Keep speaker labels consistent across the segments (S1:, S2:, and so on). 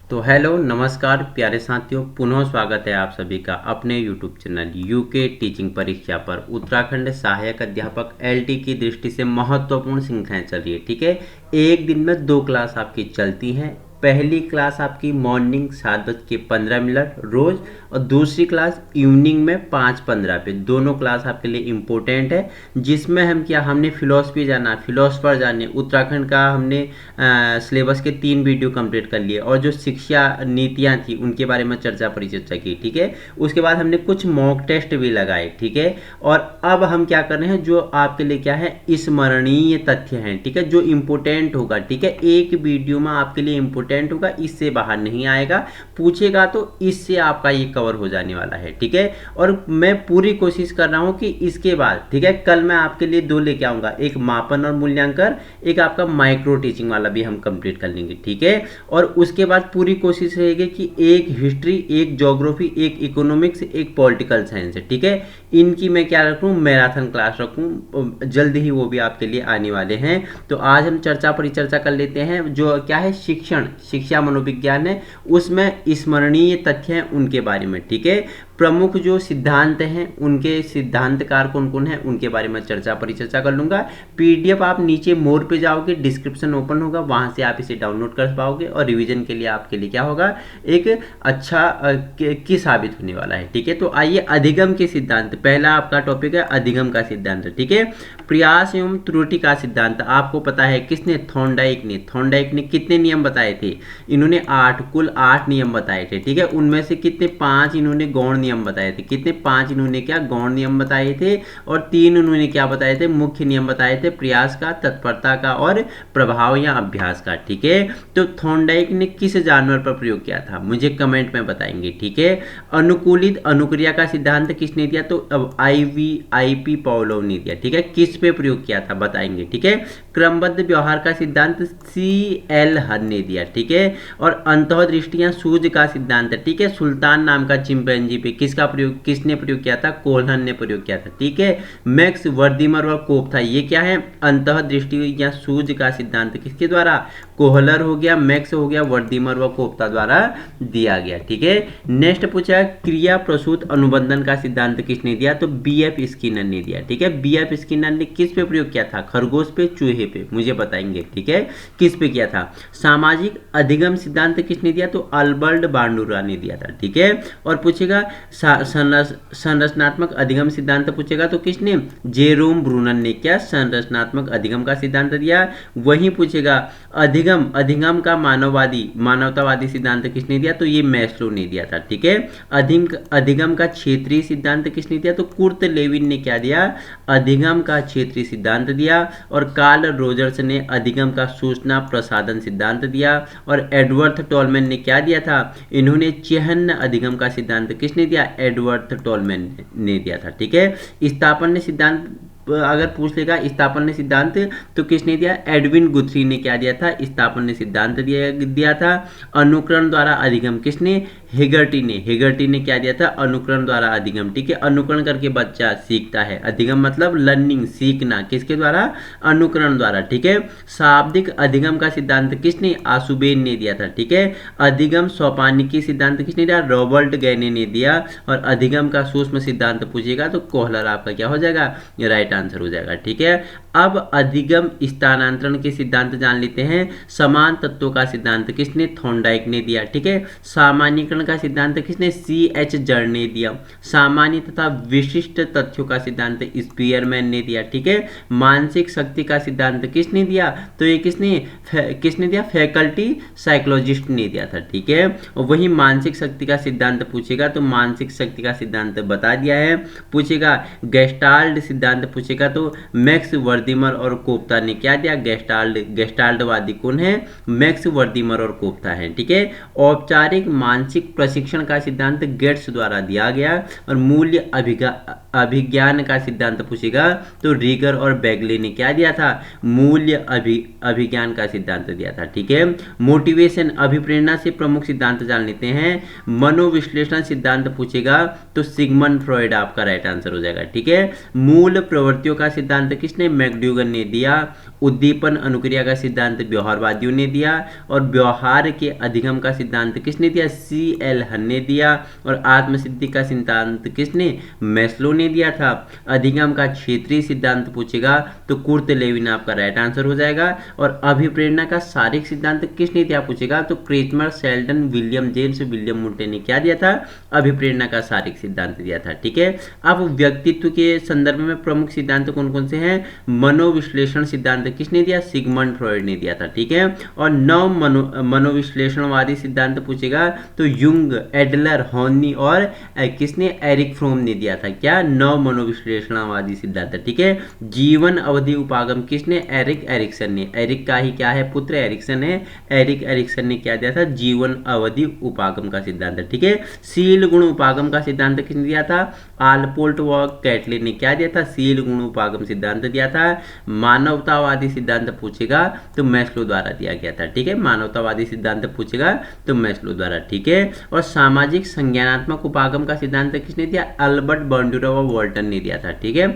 S1: तो हेलो नमस्कार प्यारे साथियों, पुनः स्वागत है आप सभी का अपने यूट्यूब चैनल यूके टीचिंग परीक्षा पर। उत्तराखंड सहायक अध्यापक एलटी की दृष्टि से महत्वपूर्ण श्रृंखलाएं चल रही है। ठीक है, एक दिन में 2 क्लास आपकी चलती हैं। पहली क्लास आपकी मॉर्निंग 7:15 रोज और दूसरी क्लास इवनिंग में 5:15 पे। दोनों क्लास आपके लिए इम्पोर्टेंट है, जिसमें हमने फिलोसफी जाना, फिलोसफर जाने, उत्तराखंड का हमने सिलेबस के 3 वीडियो कंप्लीट कर लिए और जो शिक्षा नीतियाँ थी उनके बारे में चर्चा परिचर्चा की। ठीक है, उसके बाद हमने कुछ मॉक टेस्ट भी लगाए। ठीक है, और अब हम क्या कर रहे हैं, जो आपके लिए क्या है, स्मरणीय तथ्य हैं। ठीक है, जो इम्पोर्टेंट होगा। ठीक है, एक वीडियो में आपके लिए इम्पोर्टेंट होगा, इससे बाहर नहीं आएगा, पूछेगा तो इससे आपका ये कवर हो जाने वाला है। ठीक है, और मैं पूरी कोशिश कर रहा हूँ कि इसके बाद, ठीक है, कल मैं आपके लिए 2 लेके आऊँगा, एक मापन और मूल्यांकन, एक आपका माइक्रो टीचिंग वाला भी हम कंप्लीट कर लेंगे। ठीक है, और उसके बाद पूरी कोशिश रहेगी कि एक हिस्ट्री, एक ज्योग्राफी, एक इकोनॉमिक्स, एक पॉलिटिकल साइंस है। ठीक है, इनकी मैं क्या रखूँ, मैराथन क्लास रखूँ, जल्द ही वो भी आपके लिए आने वाले हैं। तो आज हम चर्चा परिचर्चा कर लेते हैं, जो क्या है, शिक्षा मनोविज्ञान है, उसमें स्मरणीय तथ्य हैं उनके बारे में। ठीक है, प्रमुख जो सिद्धांत हैं, उनके सिद्धांतकार कौन कौन है, उनके बारे में चर्चा परिचर्चा कर लूँगा। पीडीएफ आप नीचे मोर पे जाओगे, डिस्क्रिप्शन ओपन होगा, वहाँ से आप इसे डाउनलोड कर पाओगे और रिवीजन के लिए आपके लिए क्या होगा, एक अच्छा की साबित होने वाला है। ठीक है, तो आइए अधिगम के सिद्धांत, पहला आपका टॉपिक है अधिगम का सिद्धांत। ठीक है, प्रयास एवं त्रुटि का सिद्धांत आपको पता है किसने, थॉर्नडाइक ने कितने नियम बताए थे, इन्होंने 8, कुल 8 नियम बताए थे। ठीक है, उनमें से कितने, 5 इन्होंने गौण नियम बताए थे, कितने, 5 इन्होंने क्या गौण नियम बताए थे, और 3 उन्होंने क्या बताए थे, मुख्य नियम बताए थे, प्रयास का, तत्परता का और प्रभाव या अभ्यास का। ठीक है, तो थॉर्नडाइक ने किस जानवर पर प्रयोग किया था, मुझे कमेंट में बताएंगे। ठीक है, अनुकूलित अनुक्रिया का सिद्धांत किसने दिया, तो अब आईपी पॉवलोव ने दिया। ठीक है, किस पे प्रयोग किया था बताएंगे। ठीक है, क्रमबद्ध व्यवहार का सिद्धांत CL हर ने दिया। ठीक है, और अंतःदृष्टि या सूझ का सिद्धांत, ठीक है, सुल्तान नाम का चिंपैंजी पे किसने प्रयोग किया था, कोहलन ने प्रयोग किया था। ठीक है, मैक्स वर्दिमर और कोप था, ये क्या है, अंतःदृष्टि या सूझ का सिद्धांत किसके द्वारा, कोहलर हो गया, मैक्स हो गया, वर्दिमर व कोप्ता द्वारा दिया गया। ठीक है, नेक्स्ट पूछा क्रिया प्रसूत अनुबंधन का सिद्धांत किसने दिया, तो BF स्किनर ने दिया। ठीक है, BF स्किनर ने किस पे प्रयोग किया था, खरगोश पे, चूहे पे, मुझे बताएंगे। ठीक है, किस पे किया था। सामाजिक अधिगम सिद्धांत किसने दिया, तो अल्बर्ट बांडुरा ने दिया था। ठीक है, और पूछेगा संरचनात्मक अधिगम सिद्धांत पूछेगा तो किसने, जेरोम ब्रूनर ने क्या संरचनात्मक अधिगम का सिद्धांत दिया। वहीं पूछेगा अधिगम का मानवतावादी सिद्धांत किसने दिया, तो ये मैस्लो ने दिया था। ठीक है, अधिगम का क्षेत्रीय सिद्धांत किसने दिया, तो कुर्ट लेविन ने क्या दिया, अधिगम का क्षेत्रीय सिद्धांत दिया। और कार्ल रोजर्स ने अधिगम का सूचना प्रसाधन सिद्धांत दिया। और एडवर्ड टोलमैन ने क्या दिया था, इन्होंने चिह्न अधिगम का सिद्धांत किसने दिया, एडवर्ड टोलमैन ने दिया था। ठीक है, स्थापन्य सिद्धांत अगर पूछ लेगा स्थापन्य सिद्धांत तो किसने दिया, एडविन गुथ्री ने क्या दिया था, स्थापन्य सिद्धांत दिया था। अनुकरण द्वारा अधिगम किसने, हेगर्टी ने क्या दिया था, अनुकरण द्वारा अधिगम। ठीक है, अनुकरण करके बच्चा सीखता है, अधिगम मतलब लर्निंग, सीखना, किसके द्वारा, अनुकरण द्वारा। ठीक है, शाब्दिक अधिगम का सिद्धांत किसने, आशुबेन ने दिया था। ठीक है, अधिगम सोपानिकी सिद्धांत किसने दिया, रॉबर्ट गैने ने दिया। और अधिगम का सूक्ष्म सिद्धांत पूछेगा तो कोहलर आपका क्या हो जाएगा, राइट आंसर हो जाएगा। ठीक है, अब अधिगम स्थानांतरण के सिद्धांत जान लेते हैं। समान तत्वों का सिद्धांत किसने, थॉर्नडाइक ने दिया। ठीक है, सामान्यीकरण का सिद्धांत किसने, CH जड़ ने दिया। सामान्य तथा विशिष्ट तथ्यों का सिद्धांत स्पीयरमैन ने दिया। ठीक है, मानसिक शक्ति का सिद्धांत किसने दिया, तो ये किसने दिया, फैकल्टी साइकोलॉजिस्ट ने दिया था। ठीक है, और वही मानसिक शक्ति का सिद्धांत पूछेगा तो मानसिक शक्ति का सिद्धांत बता दिया है। पूछेगा गेस्टाल्ट सिद्धांत पूछेगा तो मैक्स वर्दिमर और कोप्ता ने क्या दिया, गेस्टाल्टवादी कौन है, मैक्स वर्दिमर और कोप्ता है। ठीक है, औपचारिक मानसिक प्रशिक्षण का सिद्धांत गेट्स द्वारा दिया गया। और मूल्य अभिज्ञान का सिद्धांत पूछेगा तो रीगर और बैगले ने क्या दिया था, मूल्य अभिज्ञान का सिद्धांत दिया था। ठीक है, मोटिवेशन अभिप्रेरणा से प्रमुख सिद्धांत जान लेते हैं। मनोविश्लेषण सिद्धांत पूछेगा तो सिगमंड फ्रॉइड आपका राइट आंसर हो जाएगा। ठीक है, मूल प्रवृत्ति प्रवृत्तियों का सिद्धांत किसने, मैकडूगल ने दिया। उद्दीपन अनुक्रिया का सिद्धांत व्यवहारवादियों ने दिया। और व्यवहार के अधिगम का सिद्धांत किसने दिया, C.L. हन ने दिया। और आत्मसिद्धि का सिद्धांत किसने, मैस्लो ने दिया था। अधिगम का क्षेत्रीय सिद्धांत पूछेगा तो कुर्ट लेविन आपका राइट आंसर हो जाएगा। और अभिप्रेरणा का शारीरिक सिद्धांत किसने दिया पूछेगा तो क्रेचमर, शेल्डन, विलियम जेम्स, विलियम मुंटे ने क्या दिया था, अभिप्रेरणा का शारीरिक सिद्धांत दिया था। ठीक है, अब व्यक्तित्व के संदर्भ में प्रमुख सिद्धांत कौन कौन से हैं, मनोविश्लेषण सिद्धांत किसने दिया, सिगमंड फ्रॉइड ने दिया था। ठीक है, और नव मनोविश्लेषणवादी सिद्धांत पूछेगा तो युंग, एडलर, हॉर्नी और किसने, एरिक फ्रोम ने दिया था। क्या, नव मनोविश्लेषणवादी सिद्धांत। ठीक है, जीवन अवधि उपागम किसने, एरिक एरिक्सन ने। एरिक का ही क्या है, पुत्र एरिक्सन है। एरिक एरिक्सन ने क्या दिया था, जीवन अवधि उपागम का सिद्धांत। ठीक है, शील गुण उपागम का सिद्धांत किसने दिया था, आलपोर्ट व कैटले ने क्या दिया था, शील गुण उपागम सिद्धांत दिया था। मानवतावादी सिद्धांत पूछेगा तो मैस्लो द्वारा दिया गया था। ठीक है, मानवतावादी सिद्धांत पूछेगा तो मैस्लो द्वारा। ठीक है, और सामाजिक संज्ञानात्मक उपागम का सिद्धांत किसने दिया, अल्बर्ट बंडूरा व वॉल्टन ने दिया था। ठीक है,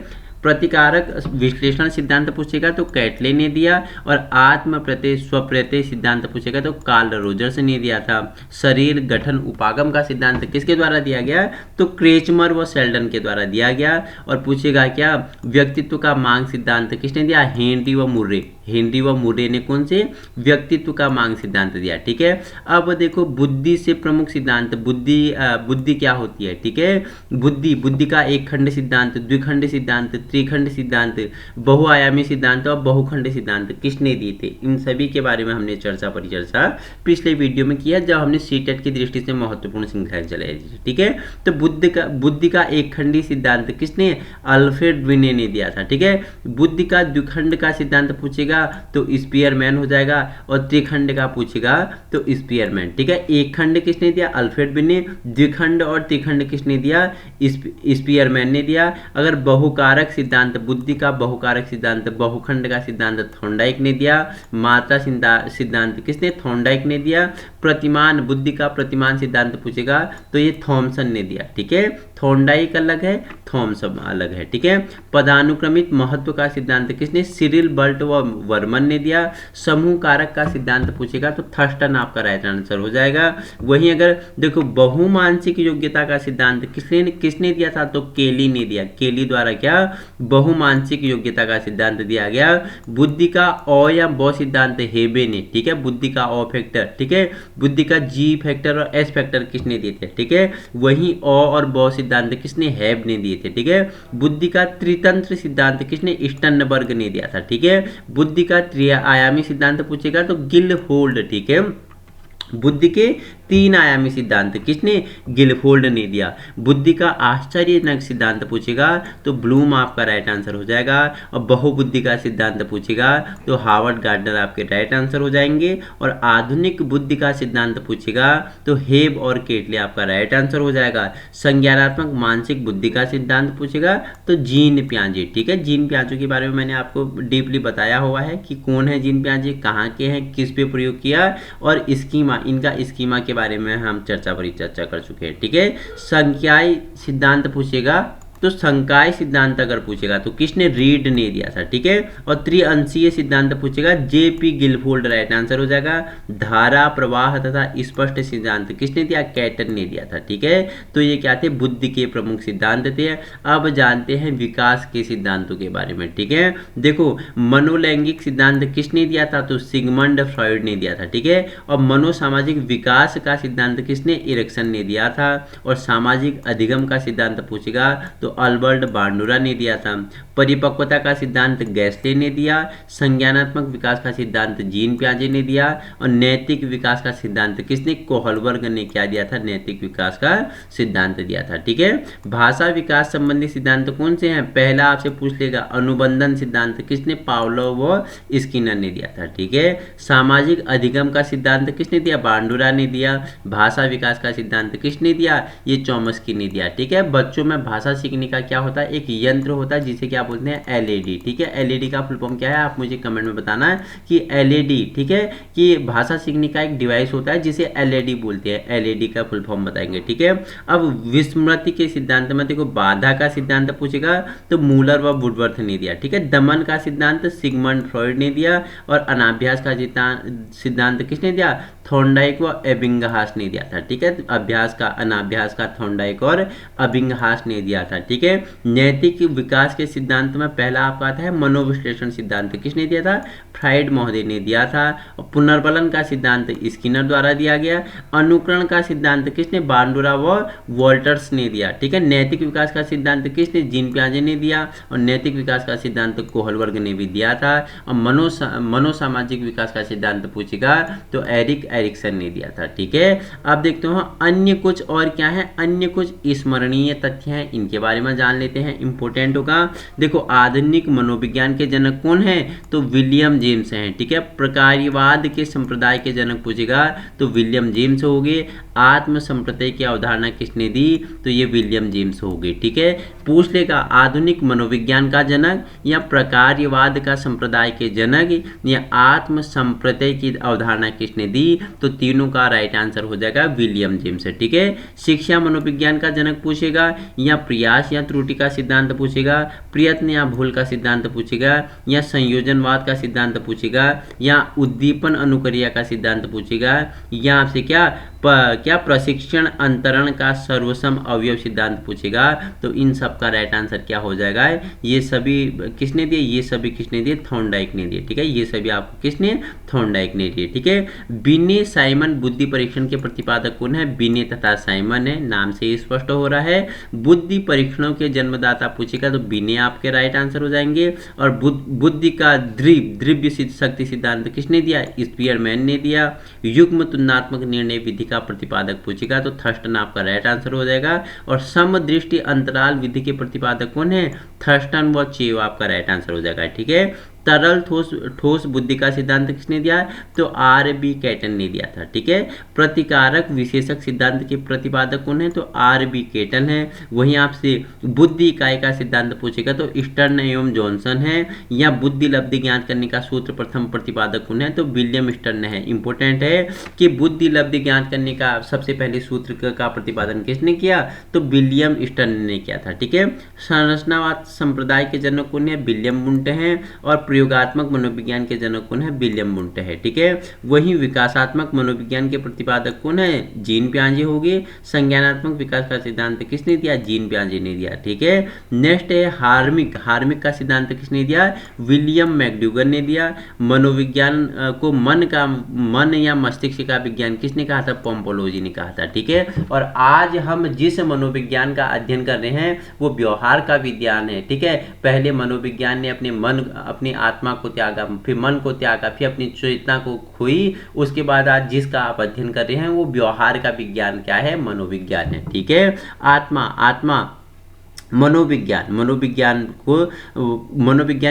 S1: प्रतिकारक विश्लेषण सिद्धांत पूछेगा तो कैटले ने दिया। और आत्म प्रत्यय स्वप्रत्यय सिद्धांत पूछेगा तो कार्ल रोजर्स ने दिया था। शरीर गठन उपागम का सिद्धांत किसके द्वारा दिया गया तो क्रेचमर व शेल्डन के द्वारा दिया गया। और पूछेगा क्या, व्यक्तित्व का मांग सिद्धांत किसने दिया, हेनरी व मुर्रे। हेनरी व मुर्रे ने कौन से, व्यक्तित्व का मांग सिद्धांत दिया। ठीक है, अब देखो बुद्धि से प्रमुख सिद्धांत, बुद्धि क्या होती है। ठीक है, बुद्धि का एक खंड सिद्धांत, द्विखंड सिद्धांत, त्रिखंड सिद्धांत, बहुआयामी सिद्धांत और बहुखंड सिद्धांत किसने दिए थे, इन सभी के बारे में हमने परिचर्चा पिछले वीडियो में किया जब हमने सीटेट की दृष्टि से महत्वपूर्ण श्रृंखलाएं चलाई। ठीक है, तो बुद्धि का एक खंडी सिद्धांत किसने, अल्फ्रेड विने ने दिया था। ठीक है, बुद्धि का द्विखंड का सिद्धांत पूछेगा तो स्पीयरमैन हो जाएगा। और त्रिखंड का पूछेगा तो स्पीयरमैन। ठीक है, एक खंड किसने दिया, अल्फ्रेड विने। द्विखंड और त्रिखंड किसने दिया, स्पीयरमैन ने दिया। अगर बहुकारक सिद्धांत, बुद्धि का बहुकारक सिद्धांत, बहुखंड का सिद्धांत थॉर्नडाइक ने दिया। मात्रा सिद्धांत किसने, थॉर्नडाइक ने दिया। प्रतिमान, बुद्धि का प्रतिमान सिद्धांत पूछेगा तो ये थॉमसन ने दिया। ठीक है, थॉर्नडाइक अलग है, थॉमसन अलग है। ठीक है, पदानुक्रमित महत्व का सिद्धांत किसने, सिरिल, बर्ट व वर्मन ने दिया। समूह कारक का सिद्धांत पूछेगा तो थर्स्टन आपका राइट आंसर हो जाएगा। वहीं अगर देखो बहुमानसिक योग्यता का सिद्धांत किसने दिया था तो केली ने दिया। केली द्वारा क्या, बहुमानसिक योग्यता का सिद्धांत दिया गया। बुद्धि का अ या ब सिद्धांत हेबे ने। ठीक है, बुद्धि का अ फैक्टर। ठीक है, बुद्धि का जी फैक्टर और एस फैक्टर किसने दिए थे। ठीक है, वहीं अ और ब सिद्धांत किसने, हैब ने दिए थे। ठीक है, बुद्धि का त्रितंत्र सिद्धांत किसने, स्टर्नबर्ग ने दिया था। ठीक है, बुद्धि का त्रिआयामी सिद्धांत पूछेगा तो गिलफोर्ड। ठीक है, बुद्धि के तीन आयामी सिद्धांत किसने, गिलफोर्ड ने दिया। बुद्धि का आश्चर्यजनक सिद्धांत पूछेगा तो ब्लूम आपका राइट आंसर हो जाएगा। और बहुबुद्धि का सिद्धांत पूछेगा तो हार्वर्ड गार्डनर आपके राइट आंसर हो जाएंगे। और आधुनिक बुद्धि का सिद्धांत पूछेगा तो हेब और केटले आपका राइट आंसर हो जाएगा। संज्ञानात्मक मानसिक बुद्धि का सिद्धांत पूछेगा तो जीन पियाजे। ठीक है, जीन पियाजे के बारे में मैंने आपको डीपली बताया हुआ है कि कौन है जीन पियाजे, कहाँ के हैं, किस पे प्रयोग किया और स्कीमा, इनका स्कीमा के बारे में हम चर्चा कर चुके हैं। ठीक है, संख्याई सिद्धांत पूछेगा तो संकाय सिद्धांत अगर पूछेगा तो किसने, रीड ने दिया था। ठीक है, और त्रिअंशीय सिद्धांत पूछेगा J.P. गिलफोर्ड राइट आंसर हो जाएगा। धारा, प्रवाह तथा स्पष्ट सिद्धांत किसने दिया, कैटन ने दिया था। ठीक है, तो ये क्या थे, बुद्धि के प्रमुख सिद्धांत थे। अब जानते हैं विकास के सिद्धांतों के बारे में। ठीक है, देखो मनोलैंगिक सिद्धांत किसने दिया था तो सिगमंड फ्रॉइड ने दिया था। ठीक है, और मनोसामाजिक विकास का सिद्धांत किसने, एरिक्सन ने दिया था। और सामाजिक अधिगम का सिद्धांत पूछेगा तो अल्बर्ट बांडूरा ने दिया था। परिपक्वता का सिद्धांत गैस्ले ने दिया। संज्ञानात्मक विकास का सिद्धांत जीन पियाजे ने दिया। और नैतिक विकास का सिद्धांत किसने, कोहलबर्ग ने क्या दिया था, नैतिक विकास का सिद्धांत दिया था। ठीक है, भाषा विकास संबंधी सिद्धांत कौन से हैं, पहला आपसे पूछ लेगा अनुबंधन सिद्धांत किसने, पावलोव व स्किनर ने दिया था। ठीक है, सामाजिक अधिगम का सिद्धांत किसने दिया, बांडूरा ने दिया। भाषा विकास का सिद्धांत किसने दिया, ये चॉम्स्की ने दिया। ठीक है, बच्चों में भाषा सीखने सीखने का क्या होता है, एक यंत्र होता है जिसे क्या बोलते हैं, एलईडी। ठीक है, एलईडी का फुल फॉर्म क्या है, आप मुझे कमेंट में बताना है कि एलईडी, ठीक है, कि भाषा सीखने का एक डिवाइस होता है जिसे एलईडी बोलते हैं, एलईडी का फुल फॉर्म बताएंगे। ठीक है, अब विस्मृति के सिद्धांत में देखो बाधा का सिद्धांत पूछेगा तो मूलर व वुडवर्थ ने दिया। ठीक है, दमन का सिद्धांत सिगमंड फ्रॉइड ने दिया और अनाभ्यास का सिद्धांत किसने दिया, थॉर्नडाइक व एबिंगहास ने दिया था। ठीक है, अभ्यास का अनाभ्यास का थॉर्नडाइक और एबिंगहास ने दिया था। ठीक है, नैतिक विकास के सिद्धांत में पहला आपका आता है मनोविश्लेषण सिद्धांत, किसने दिया था, फ्राइड महोदय ने दिया था। पुनर्बलन का सिद्धांत स्किनर द्वारा दिया गया। अनुकरण का सिद्धांत किसने, बांडुरा व वॉल्टर्स ने दिया। ठीक है, नैतिक विकास का सिद्धांत किसने, जीन पियाजे ने दिया और नैतिक विकास का सिद्धांत कोहलबर्ग ने भी दिया था। और मनोसामाजिक विकास का सिद्धांत पूछेगा तो एरिक एरिक्सन ने दिया था। ठीक है, अब देखते हैं अन्य कुछ और क्या है, अन्य कुछ स्मरणीय तथ्य हैं, इनके बारे में जान लेते हैं, इंपोर्टेंट होगा। देखो आधुनिक मनोविज्ञान के जनक कौन है, तो विलियम जेम्स हैं। ठीक है, प्रकार्यवाद के संप्रदाय के जनक पूछेगा तो विलियम जेम्स हो गए। आत्म संप्रत्यय की अवधारणा किसने दी, तो ये विलियम जेम्स हो गए। ठीक है, पूछ लेगा आधुनिक मनोविज्ञान का जनक या प्रकार्यवाद का संप्रदाय के जनक या आत्म संप्रत्यय की अवधारणा किसने दी, तो तीनों का राइट आंसर हो जाएगा विलियम जेम्स। ठीक है, शिक्षा मनोविज्ञान का जनक पूछेगा या प्रयास या त्रुटि का सिद्धांत पूछेगा, प्रयत्न या भूल का सिद्धांत पूछेगा या संयोजनवाद का सिद्धांत पूछेगा या उद्दीपन अनुक्रिया का सिद्धांत पूछेगा या आपसे क्या प्रशिक्षण अंतरण का सर्वसम अवयव सिद्धांत पूछेगा। तो इन सब का राइट आंसर क्या हो जाएगा, ये सभी किसने दिए, ये सभी किसने दिए, थॉर्नडाइक ने दिए। ठीक है, ये सभी आपको किसने, थॉर्नडाइक ने दिए। ठीक है, बिने साइमन बुद्धि परीक्षण के प्रतिपादक कौन है, बिने तथा साइमन है, नाम से ही स्पष्ट हो रहा है। बुद्धि परीक्षणों के जन्मदाता पूछेगा तो बिने आपके राइट आंसर हो जाएंगे। और बुद्धि का द्रव्य शक्ति सिद्धांत किसने दिया, स्पीयरमैन ने दिया। युग्म तुलनात्मक निर्णय विधि का प्रतिपादक पूछेगा तो थर्स्टन आपका राइट आंसर हो जाएगा। और समदृष्टि अंतराल विधि के प्रतिपादक कौन है, थर्स्टन व चेव आपका राइट आंसर हो जाएगा। ठीक है, तरल ठोस बुद्धि का सिद्धांत किसने दिया, तो आर बी कैटन ने दिया था। ठीक है, प्रतिकारक विशेषक सिद्धांत के प्रतिपादक कौन है, तो आर बी कैटन है। वहीं आपसे बुद्धि इकाई का सिद्धांत पूछेगा तो स्टर्न एवं जॉनसन है। या बुद्धि लब्धि ज्ञात करने का सूत्र प्रथम प्रतिपादक कौन है, तो विलियम स्टर्न है। इंपॉर्टेंट है कि बुद्धि लब्धि ज्ञात करने का सबसे पहले सूत्र का प्रतिपादन किसने किया, तो विलियम स्टर्न ने किया था। ठीक है, संरचनावाद संप्रदाय के जनक कौन है, विलियम वुंट हैं। और प्रयोगात्मक मनोविज्ञान के जनक कौन है, विलियम वुंट है। ठीक है, वहीं विकासात्मक मनोविज्ञान के प्रतिपादक कौन है, जीन पियाजे हो गए। संज्ञानात्मक विकास का सिद्धांत किसने दिया, जीन पियाजे ने दिया। ठीक है, नेक्स्ट है हार्मिक का सिद्धांत किसने दिया, विलियम मैकडूगल ने दिया। मनोविज्ञान को मन या मस्तिष्क का विज्ञान किसने कहा था, पोम्पोलोजी ने कहा था। ठीक है, और आज हम जिस मनोविज्ञान का अध्ययन कर रहे हैं वो व्यवहार का विज्ञान है। ठीक है, पहले मनोविज्ञान ने अपनी आत्मा को त्यागा, फिर मन को त्यागा, फिर अपनी चेतना को खोई, उसके बाद आज जिसका आप अध्ययन कर रहे हैं वो व्यवहार का विज्ञान क्या है, मनोविज्ञान है। ठीक है, आत्मा मनोविज्ञान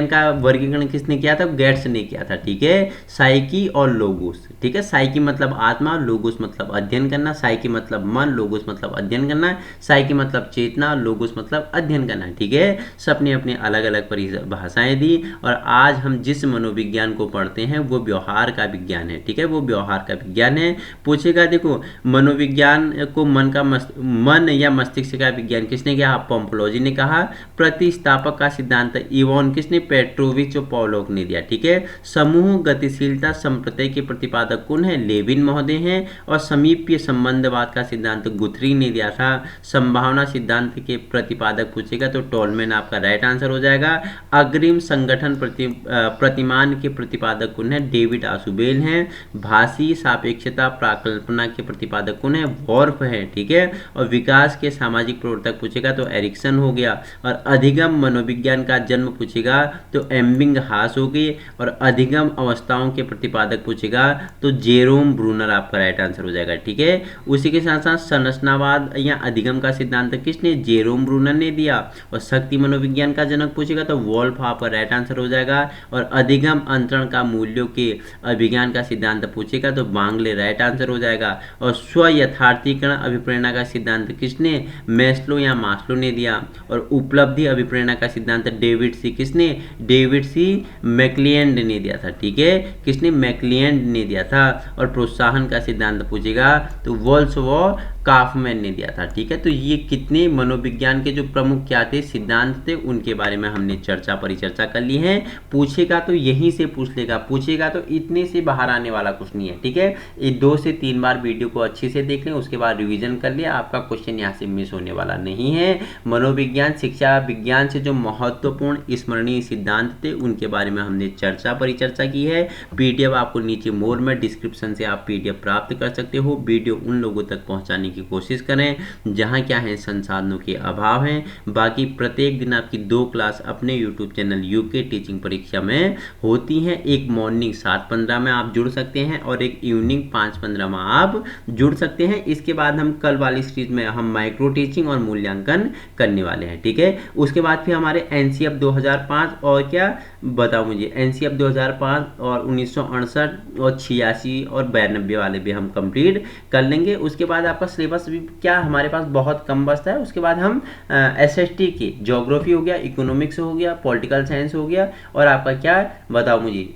S1: का वर्गीकरण किसने किया था, गेट्स ने किया था। ठीक है, साइकी और लोगोस। ठीक है, साइकी मतलब आत्मा, लोगोस मतलब अध्ययन करना। साइकी मतलब मन, लोगोस मतलब अध्ययन करना। साइकी मतलब चेतना, लोगोस मतलब अध्ययन करना। ठीक है, सबने अपने अलग अलग परिभाषाएं दी और आज हम जिस मनोविज्ञान को पढ़ते हैं वो व्यवहार का विज्ञान है। ठीक है, वो व्यवहार का विज्ञान है। पूछेगा देखो मनोविज्ञान को मन या मस्तिष्क का विज्ञान किसने किया, पोम्पोलोजी ने कहा। प्रतिस्थापक का सिद्धांत इवोन किसने, पेट्रोविच और पॉलोक ने दिया। ठीक है, समूह गतिशीलता संप्रत्यय के प्रतिपादक कौन है, लेविन महोदय हैं। और समीप्य संबंधवाद का सिद्धांत गुथरी ने दिया था। संभावना सिद्धांत के प्रतिपादक पूछेगा तो टोलमैन आपका राइट आंसर हो जाएगा। अग्रिम संगठन प्रतिमान के प्रतिपादक कौन है, डेविड आसुबेल हैं। भाषी सापेक्षता प्राकल्पना के प्रतिपादक कौन है, वॉर्फ है। ठीक है, और विकास के सामाजिक प्रवर्तक पूछेगा तो एरिक्सन हो गया। और अधिगम मनोविज्ञान का जन्म पूछेगा तो एबिंगहास हो गई। और अधिगम अवस्थाओं के प्रतिपादक पूछेगा तो जेरोम ब्रूनर आपका राइट आंसर हो जाएगा। ठीक है, उसी के साथ साथ संरचनावाद या अधिगम का सिद्धांत किसने, जेरोम ब्रूनर ने दिया। और शक्ति मनोविज्ञान का जनक पूछेगा तो वॉल्फ आपका राइट आंसर हो जाएगा। और अधिगम अंतरण का मूल्यों के अभिज्ञान का सिद्धांत पूछेगा तो बांग्ले राइट आंसर हो जाएगा। और स्व यथार्थीकरण अभिप्रेरणा का सिद्धांत किसने, मैस्लो या मास्लो ने दिया। और उपलब्धि अभिप्रेरणा का सिद्धांत डेविड सी मैक्लिएंड ने दिया था, ठीक है, किसने? मैक्लिएंड ने दिया था। और प्रोत्साहन का सिद्धांत पूछेगा तो वोल्फ्सवॉ काफमैन ने दिया था, ठीक है। तो ये कितने मनोविज्ञान के जो प्रमुख क्या थे, सिद्धांत थे, उनके बारे में हमने परिचर्चा कर ली है। पूछेगा तो यहीं से पूछ लेगा, पूछेगा तो इतने से बाहर आने वाला कुछ नहीं है, ठीक है। ये 2 से 3 बार वीडियो को अच्छे से देख लें, उसके बाद रिवीजन कर लिया, आपका क्वेश्चन यहाँ से मिस होने वाला नहीं है। मनोविज्ञान शिक्षा विज्ञान से जो महत्वपूर्ण स्मरणीय सिद्धांत थे उनके बारे में हमने परिचर्चा की है। पीडीएफ आपको नीचे मोर में डिस्क्रिप्शन से आप पीडीएफ प्राप्त कर सकते हो। वीडियो उन लोगों तक पहुंचाने की कोशिश करें जहां क्या है, संसाधनों के अभाव हैं। बाकी प्रत्येक दिन आपकी 2 क्लास अपने यूट्यूब चैनल यूके टीचिंग परीक्षा में होती हैं। एक मॉर्निंग 7:15 में आप जुड़ सकते हैं और एक इवनिंग 5:15 में आप जुड़ सकते हैं। इसके बाद हम कल वाली सीरीज में हम माइक्रो टीचिंग और मूल्यांकन करने वाले हैं, ठीक है। उसके बाद फिर हमारे एनसीएफ 2005 और क्या बताओ मुझे, एनसीएफ 2005 और 1968 और 86 और 92 वाले भी हम कंप्लीट कर लेंगे। उसके बाद आपका सिलेबस भी क्या हमारे पास बहुत कम बचता है। उसके बाद हम एसएसटी की ज्योग्राफी हो गया, इकोनॉमिक्स हो गया, पॉलिटिकल साइंस हो गया और आपका क्या बताओ मुझे,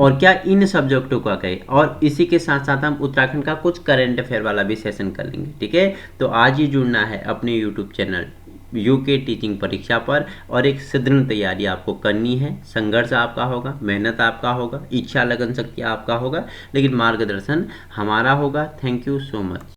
S1: और क्या इन सब्जेक्टों का कहे। और इसी के साथ साथ हम उत्तराखंड का कुछ करंट अफेयर वाला भी सेशन कर लेंगे, ठीक है। तो आज ही जुड़ना है अपने यूट्यूब चैनल यूके टीचिंग परीक्षा पर और एक सुदृढ़ तैयारी आपको करनी है। संघर्ष आपका होगा, मेहनत आपका होगा, इच्छा लगन शक्ति आपका होगा, लेकिन मार्गदर्शन हमारा होगा। Thank you so much.